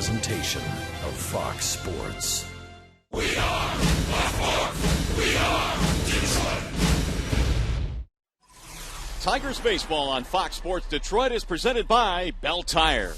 presentation of Fox Sports. We are Fox. We are Detroit. Tigers baseball on Fox Sports Detroit is presented by Bell Tire.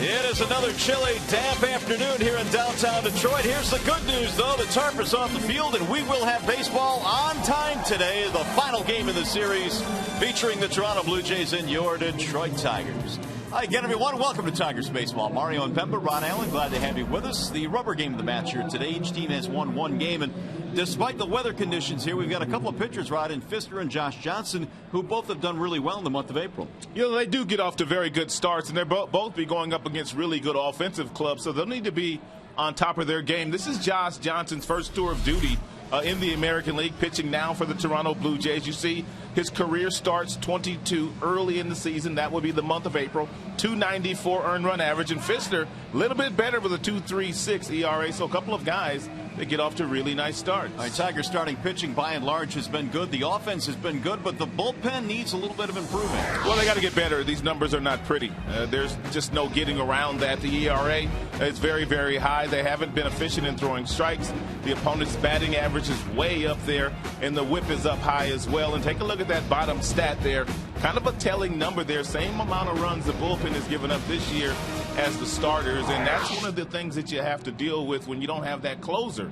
It is another chilly, damp afternoon here in downtown Detroit. Here's the good news, though. The tarp is off the field, and we will have baseball on time today. The final game of the series featuring the Toronto Blue Jays and your Detroit Tigers. Hi again, everyone. Welcome to Tigers Baseball. Mario and Pemba, Ron Allen, glad to have you with us. The rubber game of the match here today. Each team has won one game, and despite the weather conditions here, we've got a couple of pitchers, Rod, in Pfister and Josh Johnson, who both have done really well in the month of April. You know, they do get off to very good starts, and they're both be going up against really good offensive clubs, so they'll need to be on top of their game. This is Josh Johnson's first tour of duty in the American League, pitching now for the Toronto Blue Jays. You see his career starts 22 early in the season. That would be the month of April. 294 earned run average. And Pfister, a little bit better with a 2.36 ERA. So a couple of guys that get off to really nice starts. All right, Tigers starting pitching by and large has been good. The offense has been good, but the bullpen needs a little bit of improvement. Well, they got to get better. These numbers are not pretty. There's just no getting around that. The ERA is very, very high. They haven't been efficient in throwing strikes. The opponent's batting average is way up there, and the whip is up high as well. And take a look at that bottom stat there. Kind of a telling number there. Same amount of runs the bullpen has given up this year as the starters, and that's one of the things that you have to deal with when you don't have that closer.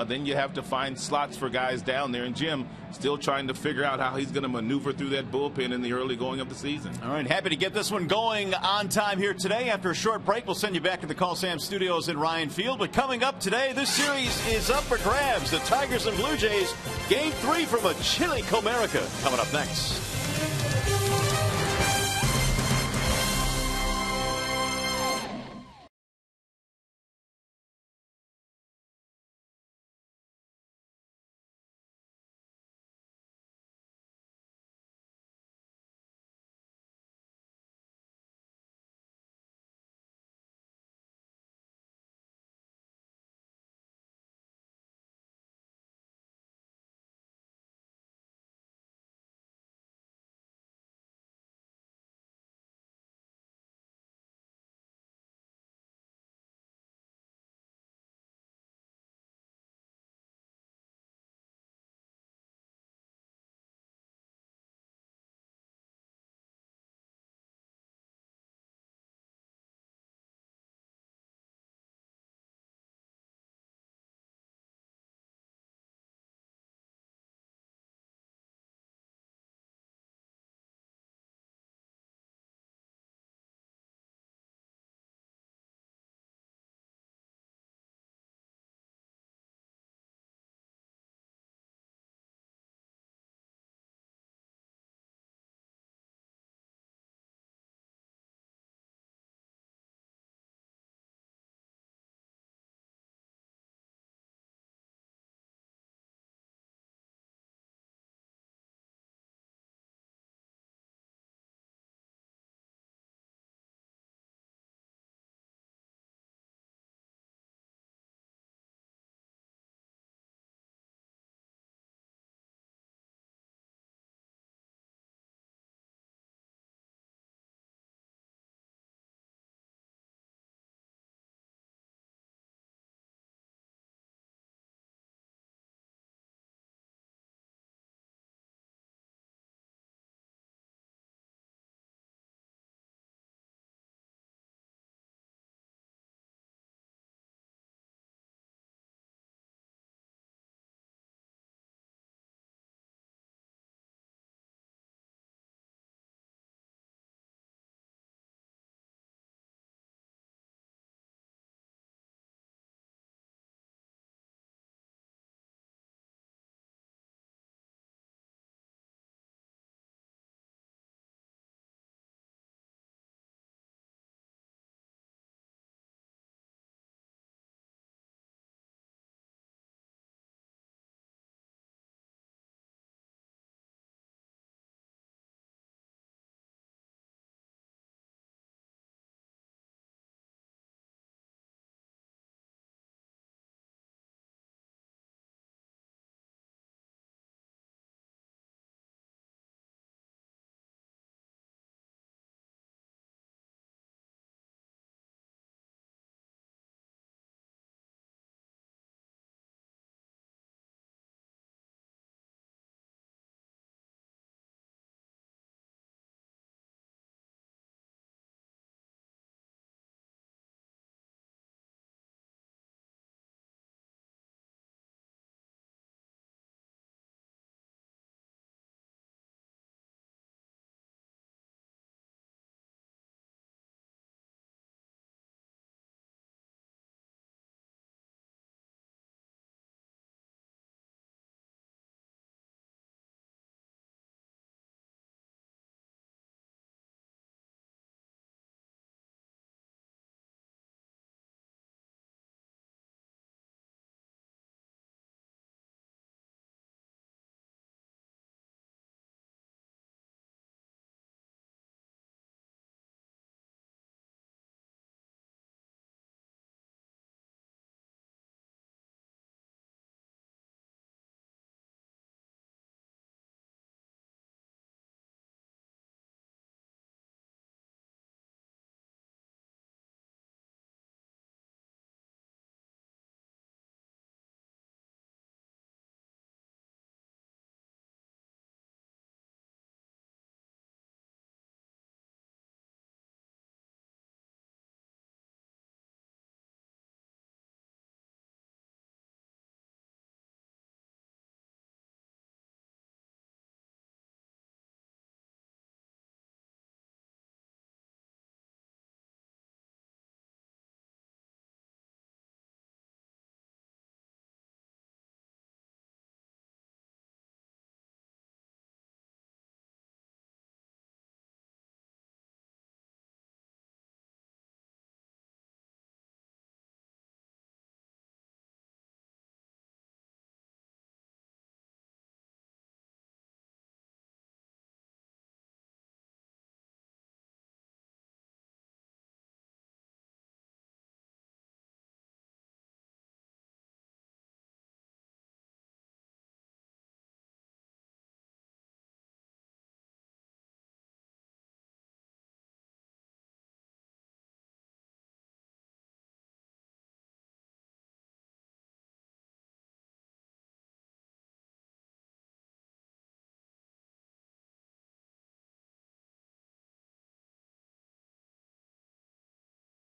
Then you have to find slots for guys down there, and Jim still trying to figure out how he's going to maneuver through that bullpen in the early going of the season. All right, happy to get this one going on time here today. After a short break, we'll send you back to the Call Sam Studios in Ryan Field. But coming up today, this series is up for grabs. The Tigers and Blue Jays, Game 3 from a chilly Comerica. Coming up next.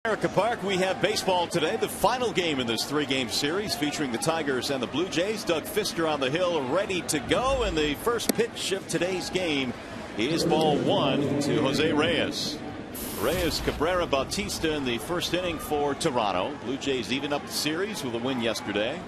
Comerica Park, we have baseball today. The final game in this three-game series featuring the Tigers and the Blue Jays. Doug Fister on the hill ready to go. And the first pitch of today's game is ball one to Jose Reyes. Reyes, Cabrera, Bautista in the first inning for Toronto. Blue Jays even up the series with a win yesterday.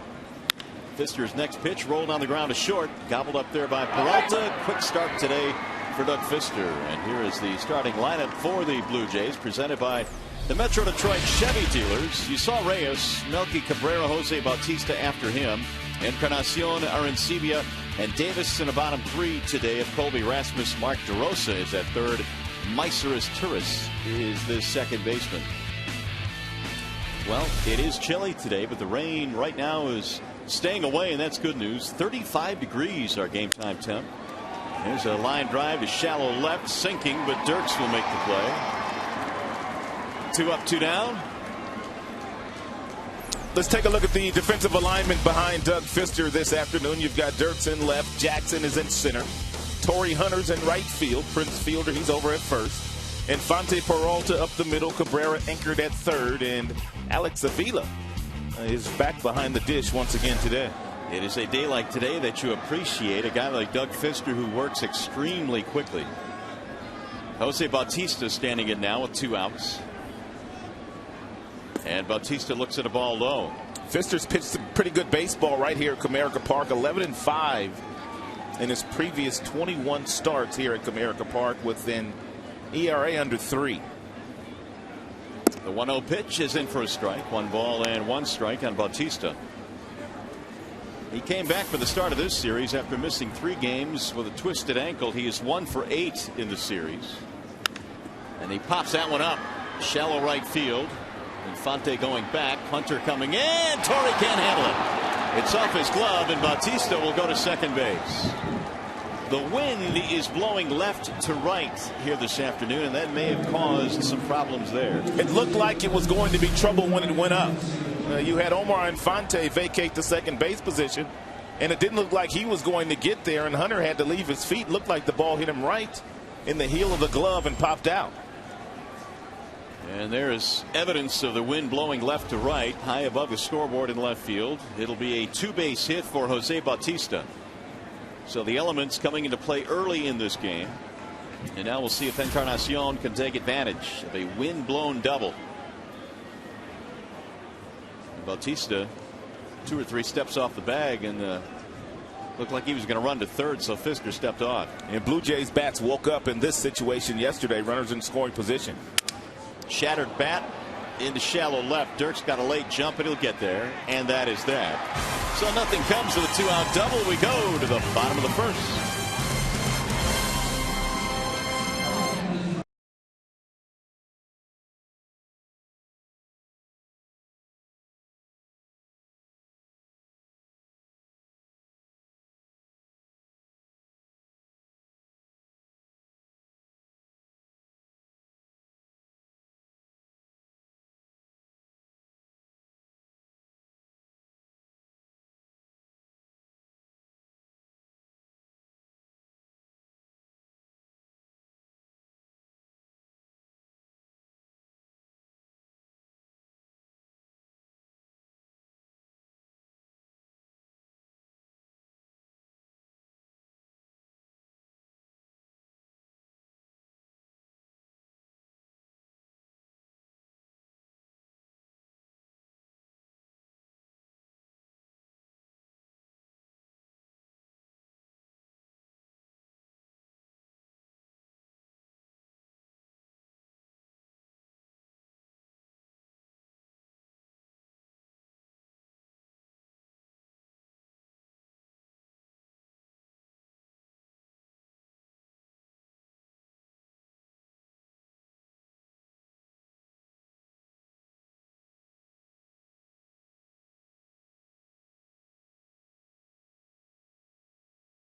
Fister's next pitch rolled on the ground to short. Gobbled up there by Peralta. Quick start today for Doug Fister. And here is the starting lineup for the Blue Jays, presented by the Metro Detroit Chevy dealers. You saw Reyes, Melky, Cabrera, Jose Bautista after him. Encarnacion, Arencibia, and Davis in the bottom three today. Of Colby Rasmus, Mark DeRosa is at third. Myceris Turris is the second baseman. Well, it is chilly today, but the rain right now is staying away, and that's good news. 35 degrees our game time temp. There's a line drive to shallow left, sinking, but Dirks will make the play. 2 up, 2 down. Let's take a look at the defensive alignment behind Doug Fister this afternoon. You've got Dirks in left, Jackson is in center, Torrey Hunter's in right field, Prince Fielder, he's over at first, Infante Peralta up the middle, Cabrera anchored at third, and Alex Avila is back behind the dish once again today. It is a day like today that you appreciate a guy like Doug Fister who works extremely quickly. Jose Bautista standing in now with 2 outs. And Bautista looks at a ball low. Fister's pitched some pretty good baseball right here at Comerica Park. 11-5 in his previous 21 starts here at Comerica Park with an ERA under 3. The 1-0 pitch is in for a strike. 1 ball and 1 strike on Bautista. He came back for the start of this series after missing 3 games with a twisted ankle. He is 1 for 8 in the series. And he pops that one up. Shallow right field. Infante going back. Hunter coming in. Torrey can't handle it. It's off his glove, and Bautista will go to second base. The wind is blowing left to right here this afternoon, and that may have caused some problems there. It looked like it was going to be trouble when it went up. You had Omar Infante vacate the second base position, and it didn't look like he was going to get there, and Hunter had to leave his feet. Looked like the ball hit him right in the heel of the glove and popped out. And there is evidence of the wind blowing left to right, high above the scoreboard in left field. It'll be a 2-base hit for Jose Bautista. So the elements coming into play early in this game. And now we'll see if Encarnacion can take advantage of a wind-blown double. And Bautista 2 or 3 steps off the bag and looked like he was going to run to third, so Fister stepped off. And Blue Jays bats woke up in this situation yesterday. Runners in scoring position. Shattered bat into shallow left. Dirk's got a late jump, and he'll get there, and that is that. So nothing comes with a 2-out double. We go to the bottom of the first.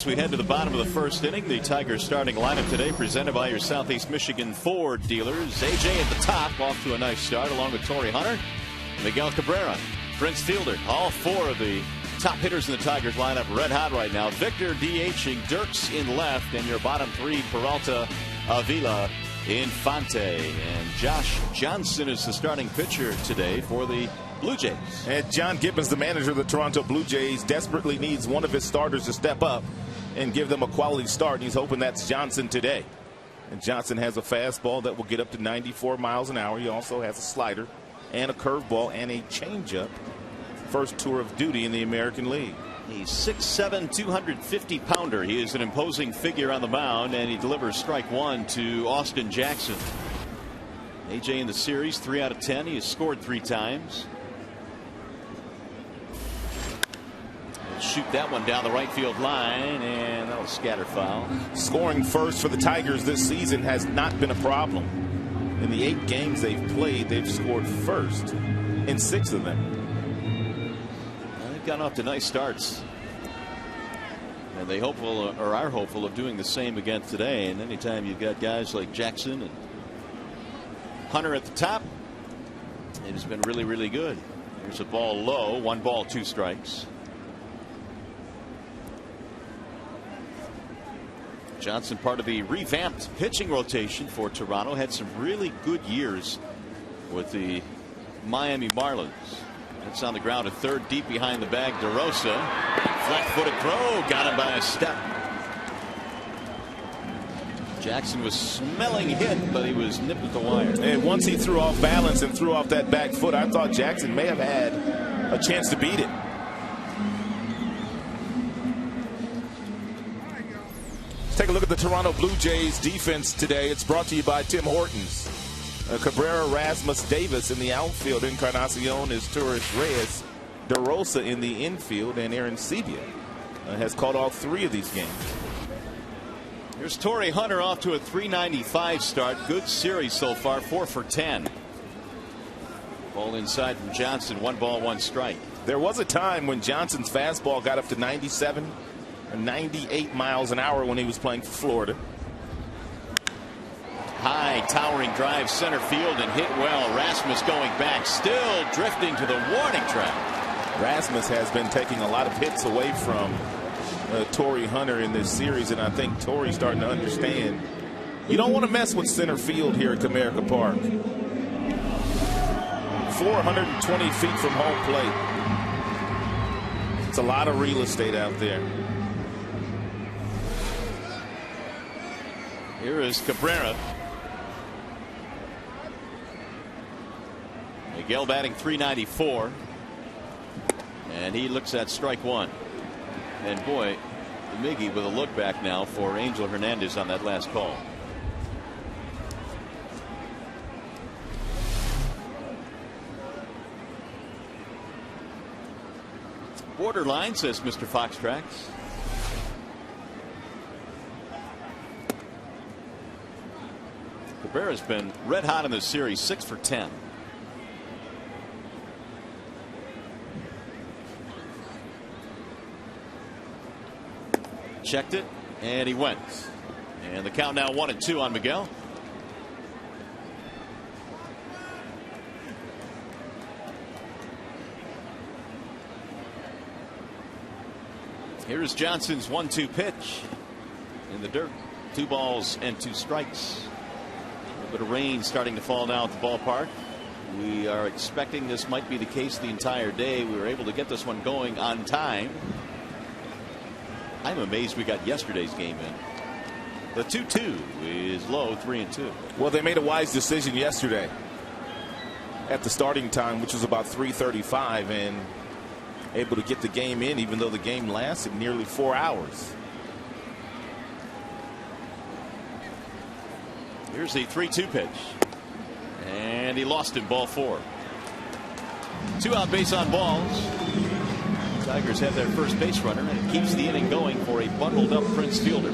We head to the bottom of the first inning. The Tigers starting lineup today presented by your Southeast Michigan Ford dealers. AJ at the top, off to a nice start along with Torrey Hunter, Miguel Cabrera, Prince Fielder. All 4 of the top hitters in the Tigers lineup red hot right now. Victor DHing, Dirks in left, and your bottom 3, Peralta, Avila, Infante, and Josh Johnson is the starting pitcher today for the Blue Jays. And John Gibbons, the manager of the Toronto Blue Jays, desperately needs one of his starters to step up and give them a quality start, and he's hoping that's Johnson today. And Johnson has a fastball that will get up to 94 miles an hour. He also has a slider and a curveball and a changeup. First tour of duty in the American League. He's 6'7", 250-pounder. He is an imposing figure on the mound, and he delivers strike one to Austin Jackson. AJ in the series, 3 out of 10. He has scored 3 times. He'll shoot that one down the right field line, and that'll scatter foul. Scoring first for the Tigers this season has not been a problem. In the 8 games they've played, they've scored first in 6 of them. They've gotten off to nice starts, and they hopeful or are hopeful of doing the same again today. And anytime you've got guys like Jackson and Hunter at the top, it has been really, really good. Here's a ball low, 1 ball, 2 strikes. Johnson, part of the revamped pitching rotation for Toronto, had some really good years with the Miami Marlins. It's on the ground at third, deep behind the bag. DeRosa, flat-footed throw, got him by a step. Jackson was smelling hit, but he was nipped at the wire. And once he threw off balance and threw off that back foot, I thought Jackson may have had a chance to beat it. Let's take a look at the Toronto Blue Jays defense today. It's brought to you by Tim Hortons. Cabrera, Rasmus Davis in the outfield. Encarnacion is Torres Reyes. DeRosa in the infield, and Aaron Sebia has caught all 3 of these games. Here's Torrey Hunter off to a .395 start. Good series so far, 4 for 10. Ball inside from Johnson, 1 ball, 1 strike. There was a time when Johnson's fastball got up to 97 or 98 miles an hour when he was playing for Florida. High towering drive center field and hit well. Rasmus going back, still drifting to the warning track. Rasmus has been taking a lot of hits away from Torrey Hunter in this series, and I think Torrey's starting to understand you don't want to mess with center field here at Comerica Park. 420 feet from home plate. It's a lot of real estate out there. Here is Cabrera. Miguel batting .394, and he looks at strike 1. And boy, Miggy with a look back now for Angel Hernandez on that last call. Borderline, says Mr. Fox Tracks. Cabrera's been red hot in this series, 6 for 10. Checked it, and he went. And the count now 1-2 on Miguel. Here's Johnson's 1-2 pitch in the dirt. 2 balls and 2 strikes. A little bit of rain starting to fall now at the ballpark. We are expecting this might be the case the entire day. We were able to get this one going on time. I'm amazed we got yesterday's game in. The 2-2 is low, 3-2. Well, they made a wise decision yesterday at the starting time, which was about 3:35, and able to get the game in, even though the game lasted nearly 4 hours. Here's the 3-2 pitch, and he lost it, ball 4. 2 out, base on balls. Tigers have their first base runner, and it keeps the inning going for a bundled up Prince Fielder.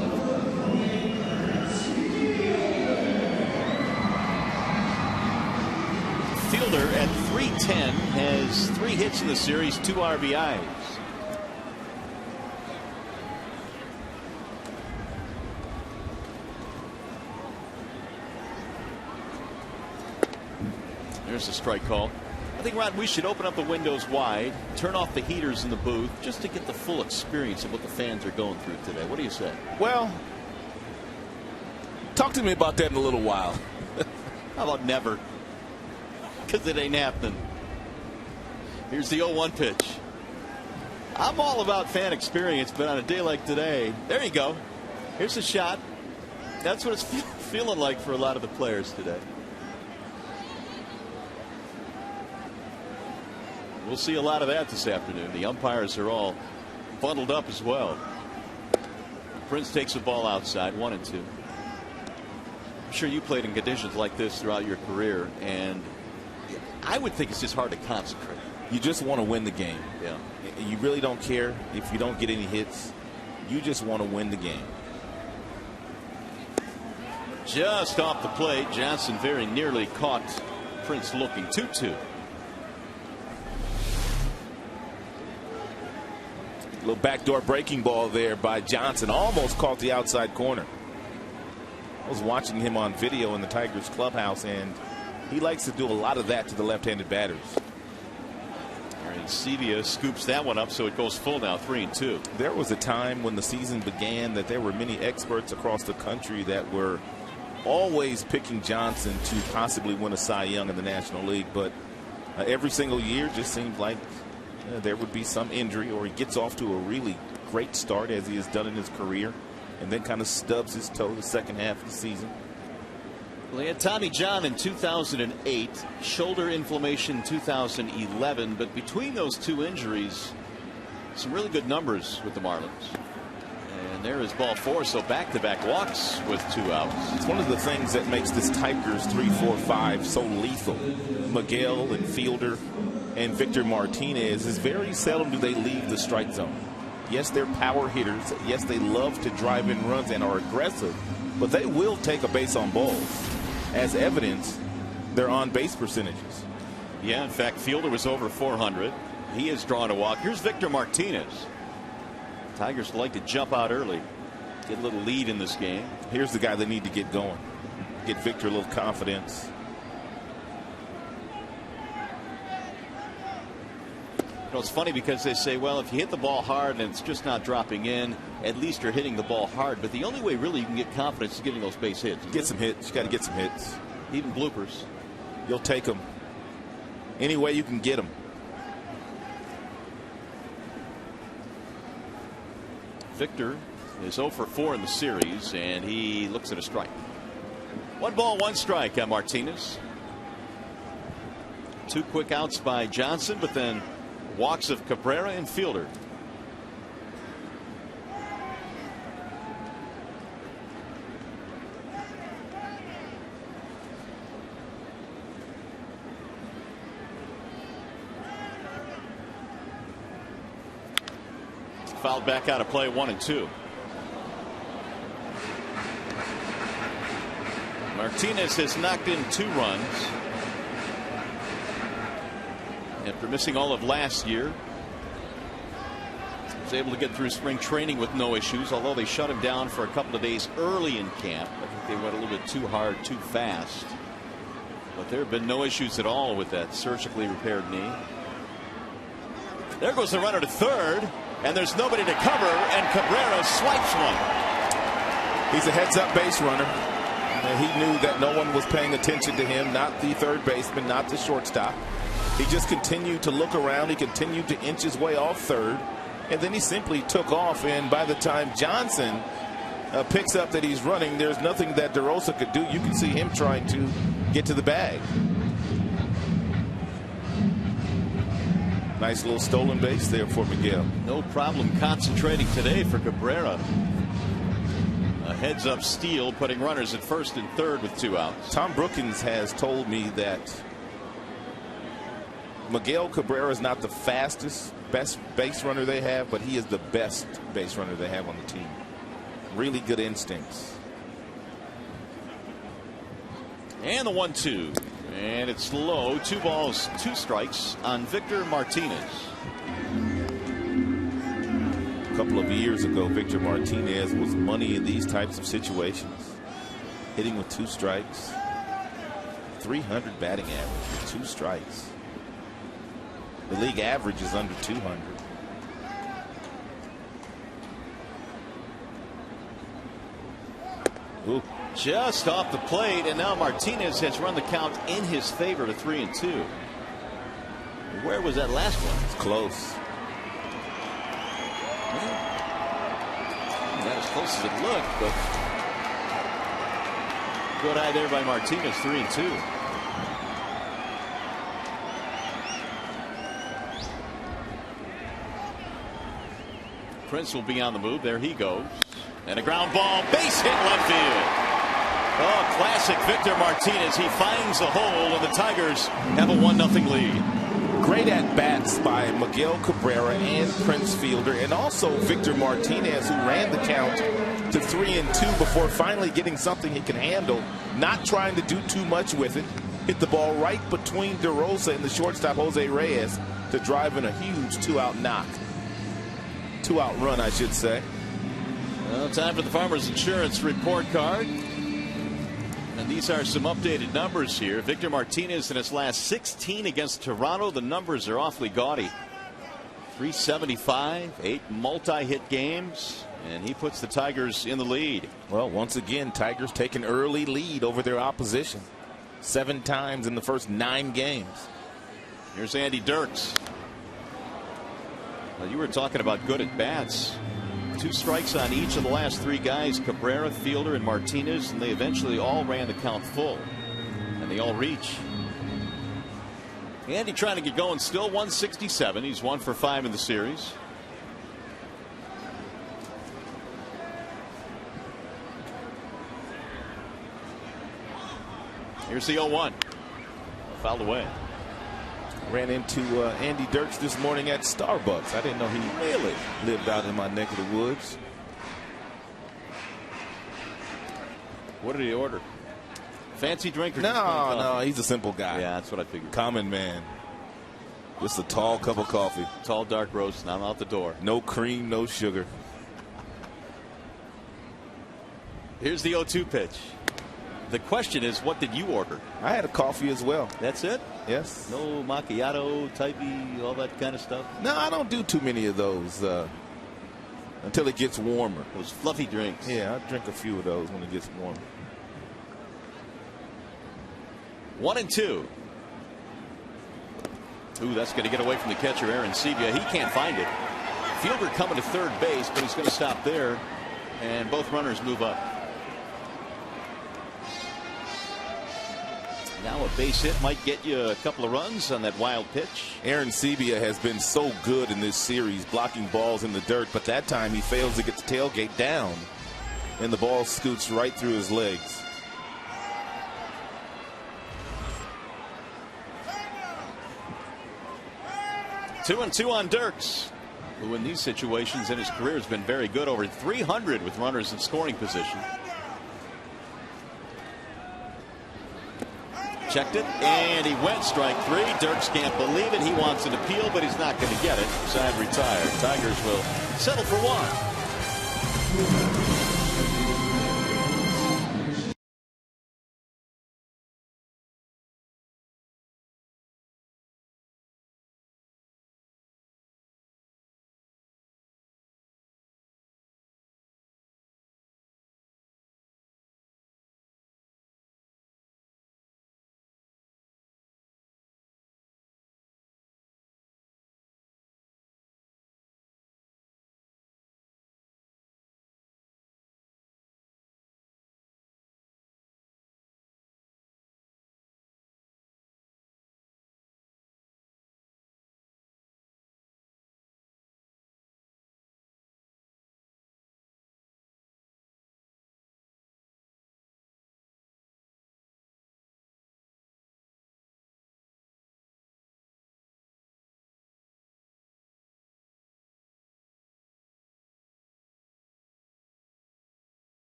Fielder at .310 has 3 hits in the series, 2 RBIs. There's a strike call. I think, Rod, we should open up the windows wide, turn off the heaters in the booth, just to get the full experience of what the fans are going through today. What do you say? Well, Talk to me about that in a little while. How about never? Because it ain't happening. Here's the 0-1 pitch. I'm all about fan experience, but on a day like today, there you go. Here's a shot. That's what it's feeling like for a lot of the players today. We'll see a lot of that this afternoon. The umpires are all bundled up as well. Prince takes the ball outside, 1-2. I'm sure you played in conditions like this throughout your career, and I would think it's just hard to concentrate. You just want to win the game. Yeah. You really don't care if you don't get any hits. You just want to win the game. Just off the plate, Johnson very nearly caught Prince looking. 2-2. Little backdoor breaking ball there by Johnson. Almost caught the outside corner. I was watching him on video in the Tigers clubhouse, and he likes to do a lot of that to the left-handed batters. And Sevilla scoops that one up, so it goes full now, 3-2. There was a time when the season began that there were many experts across the country that were always picking Johnson to possibly win a Cy Young in the National League, but every single year just seemed like there would be some injury, or he gets off to a really great start as he has done in his career and then kind of stubs his toe the second half of the season. Well, he had Tommy John in 2008, shoulder inflammation 2011, but between those two injuries, some really good numbers with the Marlins. And there is ball 4, so back-to-back walks with 2 outs. It's one of the things that makes this Tigers 3-4-5 so lethal. Miguel and Fielder and Victor Martinez is very seldom do they leave the strike zone. Yes, they're power hitters. Yes, they love to drive in runs and are aggressive, but they will take a base on balls. As evidence, their on-base percentages. Yeah, in fact, Fielder was over 400. He has drawn a walk. Here's Victor Martinez. Tigers like to jump out early, get a little lead in this game. Here's the guy they need to get going. Get Victor a little confidence. You know, it's funny because they say, well, if you hit the ball hard and it's just not dropping in, at least you're hitting the ball hard. But the only way really you can get confidence is getting those base hits. Get some hits. You got to get some hits. Even bloopers. You'll take them any way you can get them. Victor is 0 for 4 in the series, and he looks at a strike. 1 ball, 1 strike on Martinez. 2 quick outs by Johnson, but then walks of Cabrera and Fielder. Fouled back out of play, 1-2. Martinez has knocked in 2 runs after missing all of last year. Was able to get through spring training with no issues, although they shut him down for a couple of days early in camp. I think they went a little bit too hard, too fast. But there have been no issues at all with that surgically repaired knee. There goes the runner to third, and there's nobody to cover, and Cabrera swipes one. He's a heads-up base runner. He knew that no one was paying attention to him, not the third baseman, not the shortstop. He just continued to look around. He continued to inch his way off third, and then he simply took off. And by the time Johnson picks up that he's running, there's nothing that DeRosa could do. You can see him trying to get to the bag. Nice little stolen base there for Miguel. No problem concentrating today for Cabrera. A heads-up steal, putting runners at first and third with 2 outs. Tom Brookins has told me that Miguel Cabrera is not the fastest, best base runner they have, but he is the best base runner they have on the team. Really good instincts. And the 1-2. And it's low. 2 balls, 2 strikes on Victor Martinez. A couple of years ago, Victor Martinez was money in these types of situations. Hitting with 2 strikes. 300 batting average with 2 strikes. The league average is under 200. Ooh. Just off the plate, and now Martinez has run the count in his favor to 3-2. Where was that last one? It's close. Not as close as it looked, but good eye there by Martinez. 3-2. Prince will be on the move. There he goes. And a ground ball, base hit left field. Oh, classic Victor Martinez. He finds the hole, and the Tigers have a 1-0 lead. Great at-bats by Miguel Cabrera and Prince Fielder, and also Victor Martinez, who ran the count to 3-2 before finally getting something he can handle, not trying to do too much with it. Hit the ball right between DeRosa and the shortstop, Jose Reyes, to drive in a huge 2-out knock. 2-out run, I should say. Well, time for the Farmers Insurance report card. And these are some updated numbers here. Victor Martinez in his last 16 against Toronto. The numbers are awfully gaudy. 375, 8 multi-hit games, and he puts the Tigers in the lead. Well, once again, Tigers take an early lead over their opposition. 7 times in the first 9 games. Here's Andy Dirks. Well, you were talking about good at bats. 2 strikes on each of the last 3 guys, Cabrera, Fielder, and Martinez, and they eventually all ran the count full. And they all reach. Andy trying to get going still, 167. He's 1 for 5 in the series. Here's the 0-1. Fouled away. Ran into Andy Dirks this morning at Starbucks. I didn't know he really lived out in my neck of the woods. What did he order? Fancy drink or just plain No, coffee? he's a simple guy. Yeah, that's what I figured. Common man. Just a tall cup of coffee. Tall dark roast, and I'm out the door. No cream, no sugar. Here's the 0-2 pitch. The question is, what did you order? I had a coffee as well. That's it? Yes. No macchiato, typey, all that kind of stuff? No, I don't do too many of those until it gets warmer. Those fluffy drinks. Yeah, I drink a few of those when it gets warmer. 1-2. Ooh, that's going to get away from the catcher, Aaron Sebia. He can't find it. Fielder coming to third base, but he's going to stop there, and both runners move up. Now a base hit might get you a couple of runs on that wild pitch. Aaron Sebia has been so good in this series, blocking balls in the dirt, but that time he fails to get the tailgate down, and the ball scoots right through his legs. Two and two on Dirks, who in these situations in his career has been very good, over 300 with runners in scoring position. Checked it, and he went strike 3. Dirks can't believe it. He wants an appeal, but he's not going to get it. Side retired. Tigers will settle for 1.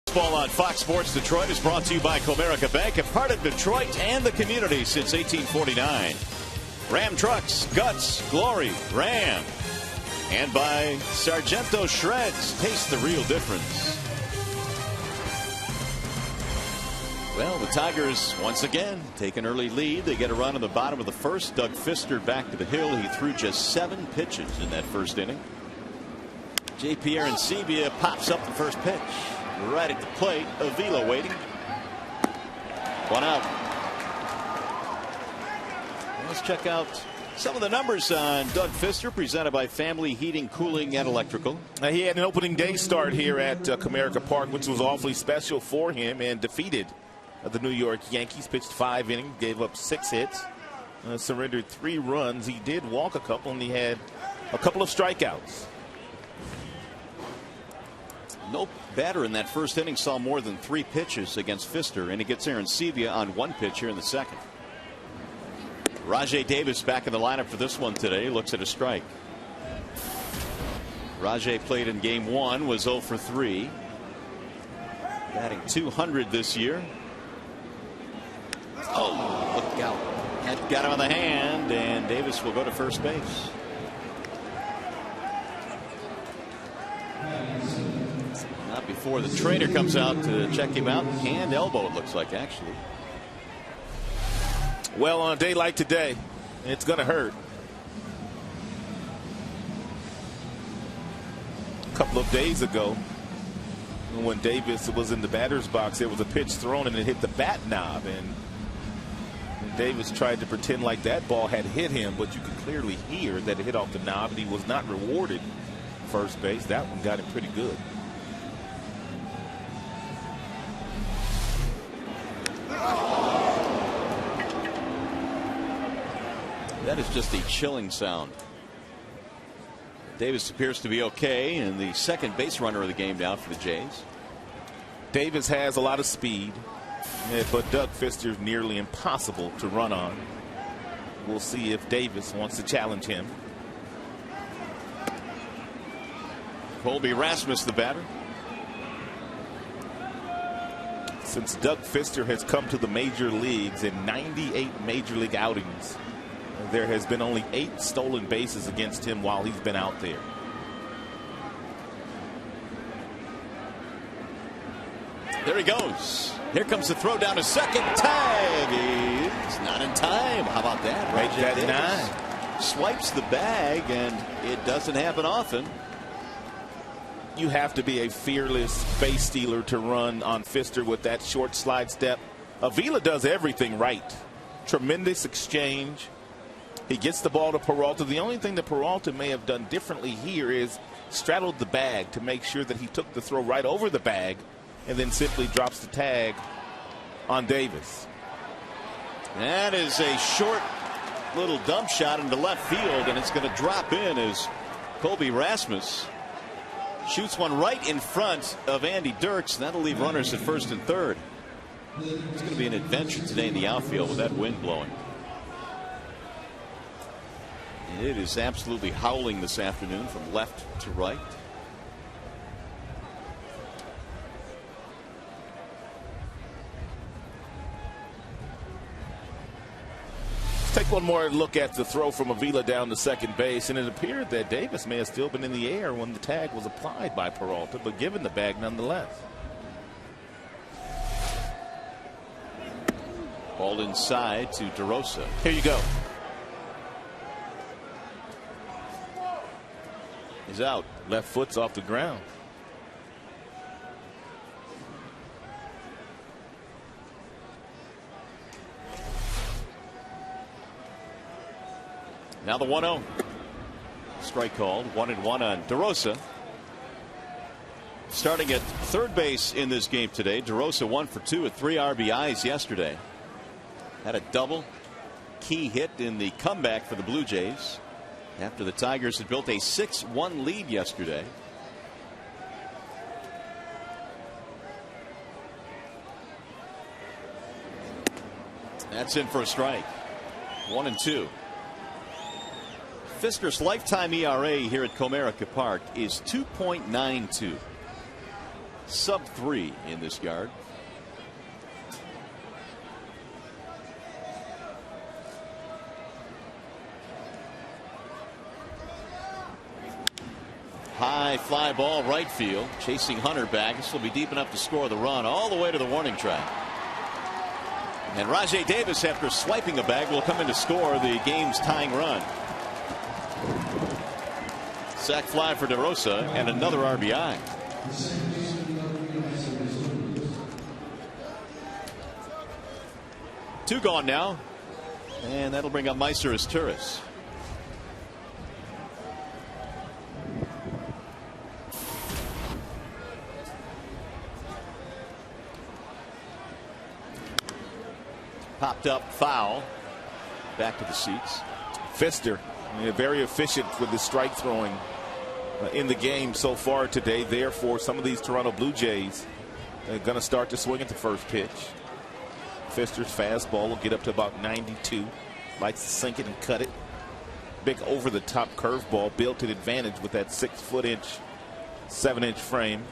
Baseball on Fox Sports Detroit is brought to you by Comerica Bank, a part of Detroit and the community since 1849. Ram Trucks, Guts, Glory, Ram. And by Sargento Shreds, taste the real difference. Well, the Tigers once again take an early lead. They get a run in the bottom of the first. Doug Fister back to the hill. He threw just 7 pitches in that first inning. J.P. Arancibia pops up the first pitch. Right at the plate. Avila waiting. 1 out. Let's check out some of the numbers on Doug Fister, presented by Family Heating, Cooling, and Electrical. He had an opening day start here at Comerica Park, which was awfully special for him, and defeated the New York Yankees. Pitched 5 innings, gave up 6 hits, surrendered 3 runs. He did walk a couple, and he had a couple of strikeouts. No batter in that first inning saw more than 3 pitches against Fister, and he gets Arancibia on 1 pitch here in the second. Rajai Davis back in the lineup for this one today. Looks at a strike. Rajai played in game 1, was 0 for 3. Batting .200 this year. Oh, look out. That got him on the hand, and Davis will go to first base. Not before the trainer comes out to check him out. Hand, elbow, it looks like, actually. Well, on a day like today, it's going to hurt. A couple of days ago, when Davis was in the batter's box, there was a pitch thrown and it hit the bat knob, and Davis tried to pretend like that ball had hit him, but you could clearly hear that it hit off the knob, and he was not rewarded first base. That one got him pretty good. That is just a chilling sound. Davis appears to be okay, and the second base runner of the game now for the Jays. Davis has a lot of speed, but Doug Fister is nearly impossible to run on. We'll see if Davis wants to challenge him. Colby Rasmus, the batter. Since Doug Fister has come to the major leagues in 98 major league outings, there has been only 8 stolen bases against him while he's been out there. There he goes. Here comes the throw down to second. Tag. He's not in time. How about that? Right, that 9. Swipes the bag, and it doesn't happen often. You have to be a fearless base stealer to run on Fister with that short slide step. Avila does everything right. Tremendous exchange. He gets the ball to Peralta. The only thing that Peralta may have done differently here is straddled the bag to make sure that he took the throw right over the bag and then simply drops the tag on Davis. That is a short little dump shot into left field, and it's going to drop in as Colby Rasmus shoots one right in front of Andy Dirks. That'll leave runners at first and third. It's going to be an adventure today in the outfield with that wind blowing. It is absolutely howling this afternoon from left to right. Let's take one more look at the throw from Avila down to second base, and it appeared that Davis may have still been in the air when the tag was applied by Peralta, but given the bag nonetheless. Ball inside to DeRosa. Here you go. He's out. Left foot's off the ground. Now the 1-0. Strike called. 1-1 on DeRosa. Starting at third base in this game today, DeRosa 1 for 2 with 3 RBIs yesterday. Had a double. Key hit in the comeback for the Blue Jays after the Tigers had built a 6-1 lead yesterday. That's in for a strike. 1-2. Fister's lifetime ERA here at Comerica Park is 2.92. sub-3 in this yard. High fly ball right field, chasing Hunter back. This will be deep enough to score the run all the way to the warning track. And Rajai Davis, after swiping a bag, will come in to score the game's tying run. Sac fly for DeRosa and another RBI. Two gone now, and that'll bring up Meister as Turris. Popped up foul. Back to the seats. Pfister, very efficient with his strike throwing in the game so far today. Therefore, some of these Toronto Blue Jays are going to start to swing at the first pitch. Pfister's fastball will get up to about 92. Likes to sink it and cut it. Big over-the-top curveball built at advantage with that 7-inch frame.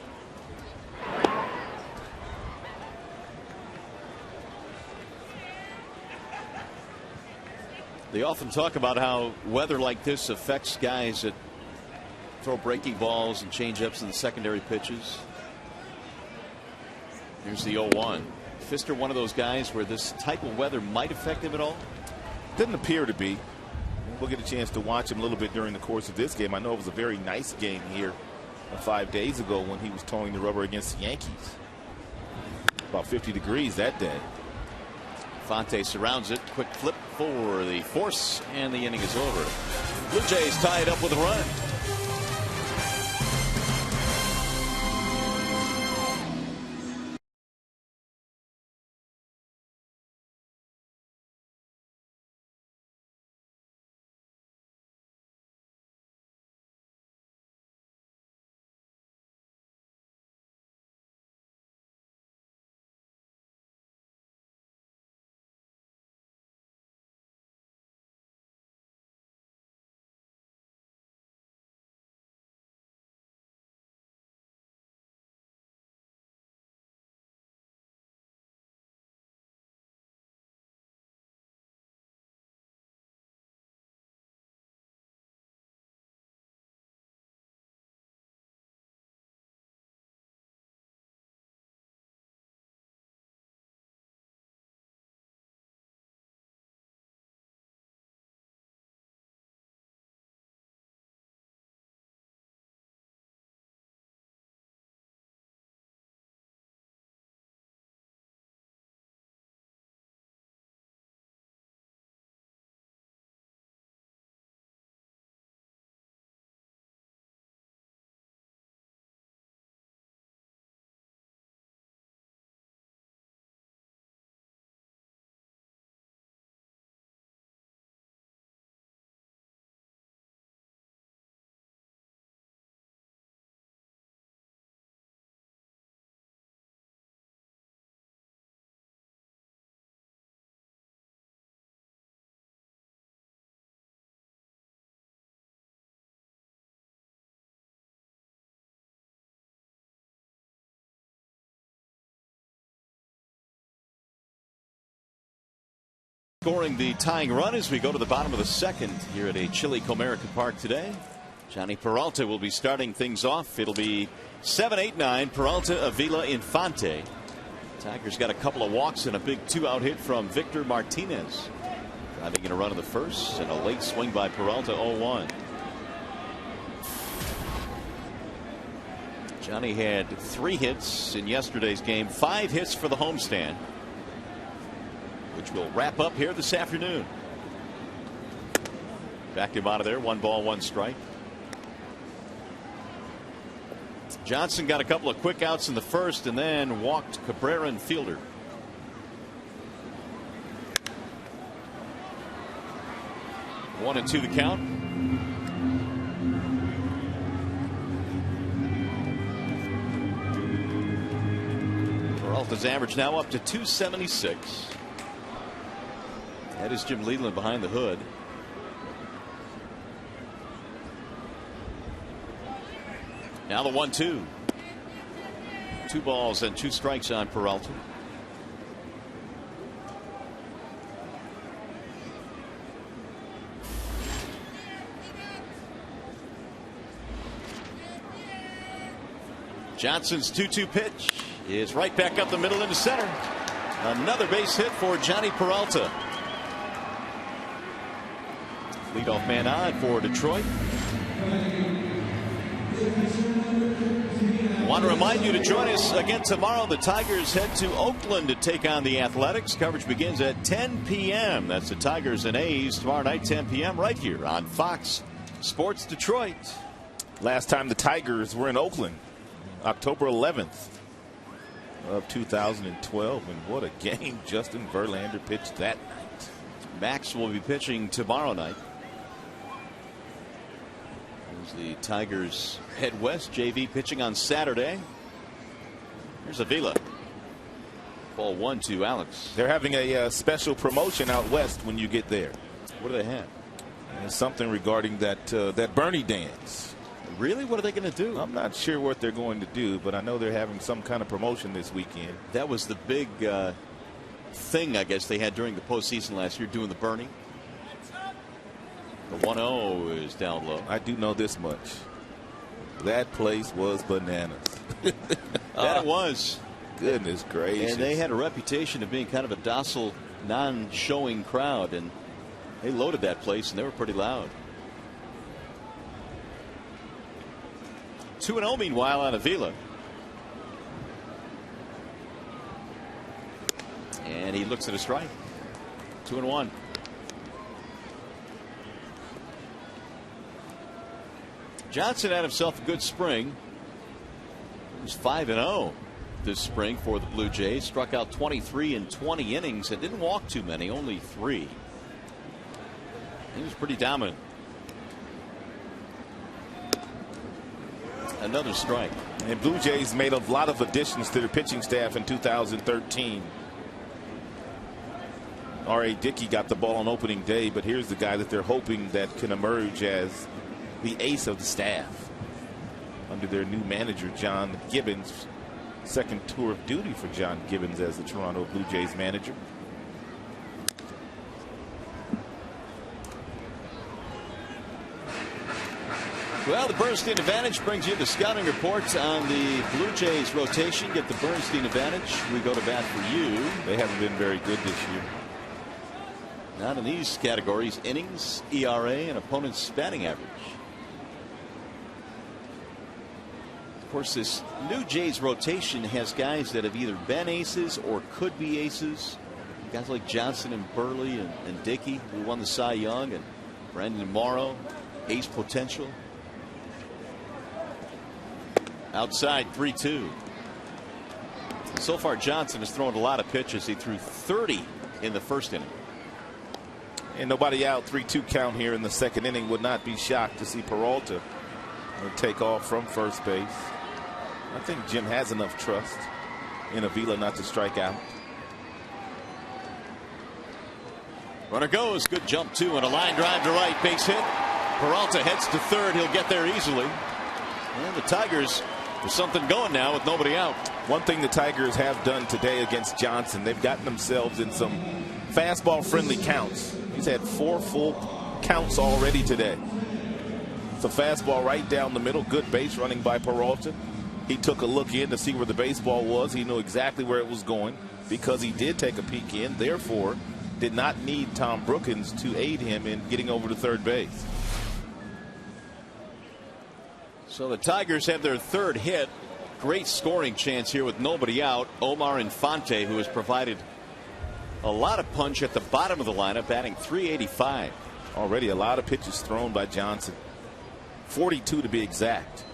They often talk about how weather like this affects guys that throw breaking balls and change-ups in the secondary pitches. Here's the 0-1. Pfister, one of those guys where this type of weather might affect him at all? Didn't appear to be. We'll get a chance to watch him a little bit during the course of this game. I know it was a very nice game here 5 days ago when he was towing the rubber against the Yankees. About 50 degrees that day. Fonte surrounds it. Quick flip for the force, and the inning is over. Blue Jays tie it up with a run. Scoring the tying run as we go to the bottom of the second here at a chilly Comerica Park today. Johnny Peralta will be starting things off. It'll be 7-8-9. Peralta, Avila, Infante. Tigers got a couple of walks and a big 2-out hit from Victor Martinez. Driving in a run in the first and a late swing by Peralta. 0-1. Johnny had 3 hits in yesterday's game, 5 hits for the homestand, which will wrap up here this afternoon. Back him out of there. 1 ball, 1 strike. Johnson got a couple of quick outs in the first and then walked Cabrera and Fielder. One and 2 the count. Peralta's average now up to 276. That is Jim Leland behind the hood. Now the 1-2. 2 balls and 2 strikes on Peralta. Johnson's 2-2 pitch is right back up the middle into center. Another base hit for Johnny Peralta. Leadoff man on for Detroit. Want to remind you to join us again tomorrow. The Tigers head to Oakland to take on the Athletics. Coverage begins at 10 p.m. That's the Tigers and A's tomorrow night, 10 p.m. right here on Fox Sports Detroit. Last time the Tigers were in Oakland, October 11th of 2012, and what a game Justin Verlander pitched that night. Max will be pitching tomorrow night. As the Tigers head west, JV pitching on Saturday. Here's Avila. Ball 1 to Alex. They're having a special promotion out west when you get there. What do they have? Something regarding that Bernie dance. Really? What are they going to do? I'm not sure what they're going to do, but I know they're having some kind of promotion this weekend. That was the big thing, I guess, they had during the postseason last year, doing the Bernie. The 1-0 is down low. I do know this much. That place was bananas. That it was. Goodness gracious. And they had a reputation of being kind of a docile, non-showing crowd, and they loaded that place, and they were pretty loud. 2-0 meanwhile on Avila. And he looks at a strike. 2-1. Johnson had himself a good spring. He was 5-0 this spring for the Blue Jays. Struck out 23 in 20 innings and didn't walk too many, only 3. He was pretty dominant. Another strike. And Blue Jays made a lot of additions to their pitching staff in 2013. R.A. Dickey got the ball on opening day, but here's the guy that they're hoping that can emerge as the ace of the staff under their new manager, John Gibbons. Second tour of duty for John Gibbons as the Toronto Blue Jays manager. Well, the Bernstein advantage brings you the scouting reports on the Blue Jays rotation. Get the Bernstein advantage. We go to bat for you. They haven't been very good this year. Not in these categories: innings, ERA, and opponent's batting average. Of course, this new Jays rotation has guys that have either been aces or could be aces. Guys like Johnson and Burley and Dickey, who won the Cy Young, and Brandon Morrow, ace potential. Outside 3-2. So far, Johnson has thrown a lot of pitches. He threw 30 in the first inning. And nobody out. 3-2 count here in the second inning. Would not be shocked to see Peralta take off from first base. I think Jim has enough trust in Avila not to strike out. Runner goes. Good jump, too, and a line drive to right. Base hit. Peralta heads to third. He'll get there easily. And the Tigers, there's something going now with nobody out. One thing the Tigers have done today against Johnson, they've gotten themselves in some fastball friendly counts. He's had 4 full counts already today. It's a fastball right down the middle. Good base running by Peralta. He took a look in to see where the baseball was. He knew exactly where it was going because he did take a peek in. Therefore, did not need Tom Brookins to aid him in getting over to third base. So the Tigers have their third hit. Great scoring chance here with nobody out. Omar Infante, who has provided a lot of punch at the bottom of the lineup, batting .385. Already a lot of pitches thrown by Johnson. 42 to be exact.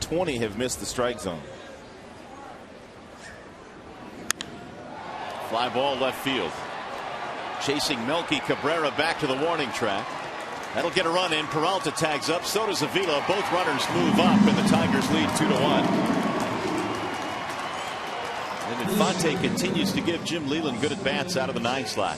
20 have missed the strike zone. Fly ball left field. Chasing Melky Cabrera back to the warning track. That'll get a run in. Peralta tags up. So does Avila. Both runners move up, and the Tigers lead 2-1. And Infante continues to give Jim Leyland good at-bats out of the 9 slot.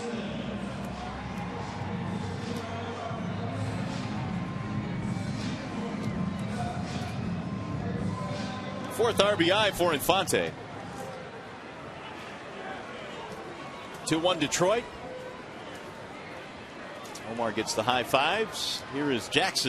Fourth RBI for Infante. 2-1 Detroit. Omar gets the high fives. Here is Jackson.